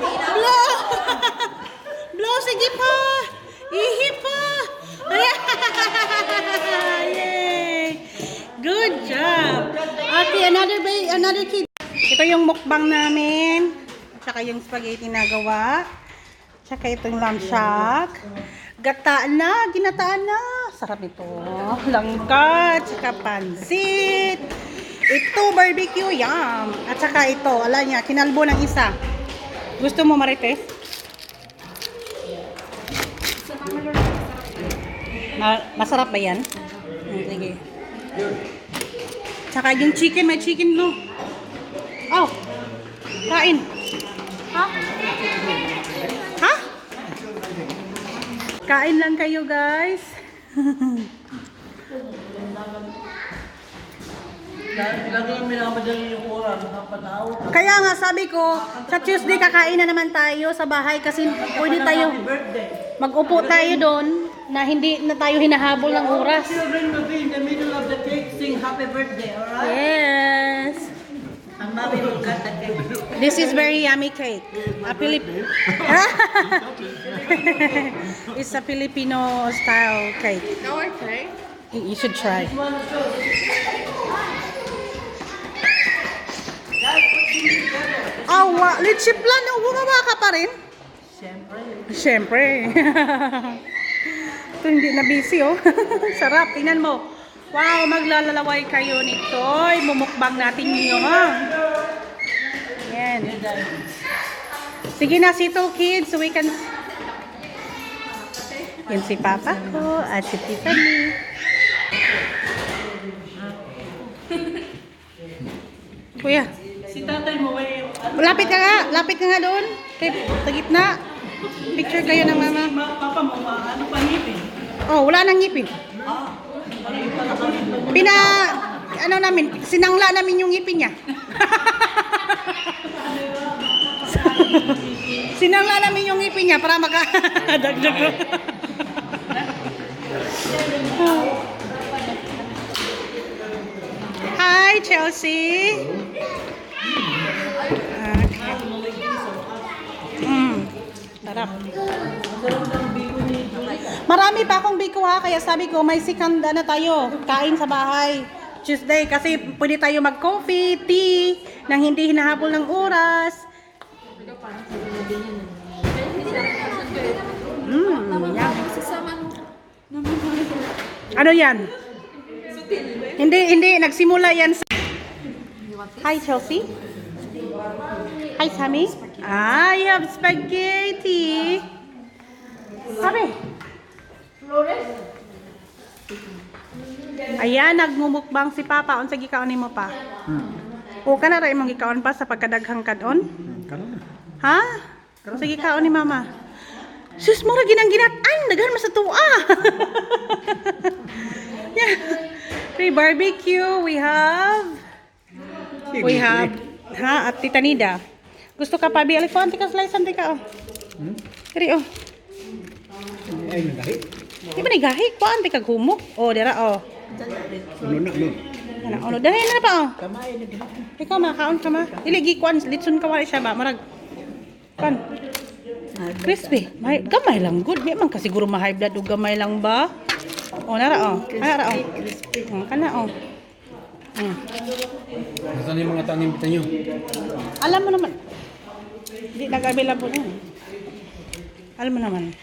Blow! Blow, sige pa! Ihi pa! Yay! Good job! Okay, another kid. Ito yung mukbang namin. Tsaka yung spaghetti na gawa. Tsaka itong lamb shack. Gataan na, ginataan na. Sarap ito. Langka, tsaka pansit. Ito, barbecue, yum. At saka ito, ala niya, kinalbo ng isa. Gusto mo, Marites? Masarap ba yan? Sige. Tsaka yung chicken, may chicken, no? Oh, kain. Ha? Ha? Kain lang kayo, guys. Kaya nga sabi ko, sa Tuesday kakain na naman tayo sa bahay kasi pwede tayo mag-upo tayo doon na hindi na tayo hinahabol ng oras. Children will be in the middle of the cake, sing happy birthday, alright? Yes. And mommy will cut the cake. This is very yummy cake. It's a Filipino style cake. No, okay. You should try. Awa, leche plan, bumaba ka pa rin? Siyempre. Ito hindi na busy, oh. Sarap, tingnan mo. Wow, maglalalaway kayo nito. Mumukbang natin yun, ha? Yan. Sige na, sito kids, so we can... Yan si Papa ko at si Tiffany. Kuya. Si tatay mo, Lapit ka nga doon. Kay sa gitna. Picture kayo ng mama. Papa mo, ano pa ngipin? Oh, wala nang ngipin. Sinangla namin yung ngipin niya. Sinangla namin yung ngipin niya para makadagdag. Hi, Chelsea. Sarap. Marami pa akong biko ha, kaya sabi ko may second na tayo, kain sa bahay. Tuesday kasi pwede tayo mag-coffee, tea, nang hindi hinahabol ng oras. Yan. Ano yan? Hindi, nagsimula yan sa... Hi, Chelsea. Hi, Sammy. I have spaghetti. Sabi. Ayan, nagmumukbang si Papa. Unsa gikaonin mo pa? O, kana ra imong gikaon pa sa pagkadaghang kadon? Ha? Unsa gikaon ni Mama? Sus, mura ginang-ginat-an. Daghan mas tuwa. Yeah. Free barbecue. We have... at Tita Nida. Gusto ka pa bialik po? Anti ka slice, anti ka, oh. Kari, oh. Ay, nagahi. Di ba nagahi? Ko, anti ka gumok. Oh, dira, oh. Ano, dahil na pa, oh. Ikaw, makaon ka, ma. Iligi, kuan, litsun ka, wala siya ba? Marag, kuan. Crispy. Gamay lang, good. Di man ka siguro ma-high blood o gamay lang ba? Oh, nara, oh. Nara, oh. Kana, oh. Nasaan yung mga tanim nyo? Alam mo naman. Hindi nag-available na. Alam mo naman.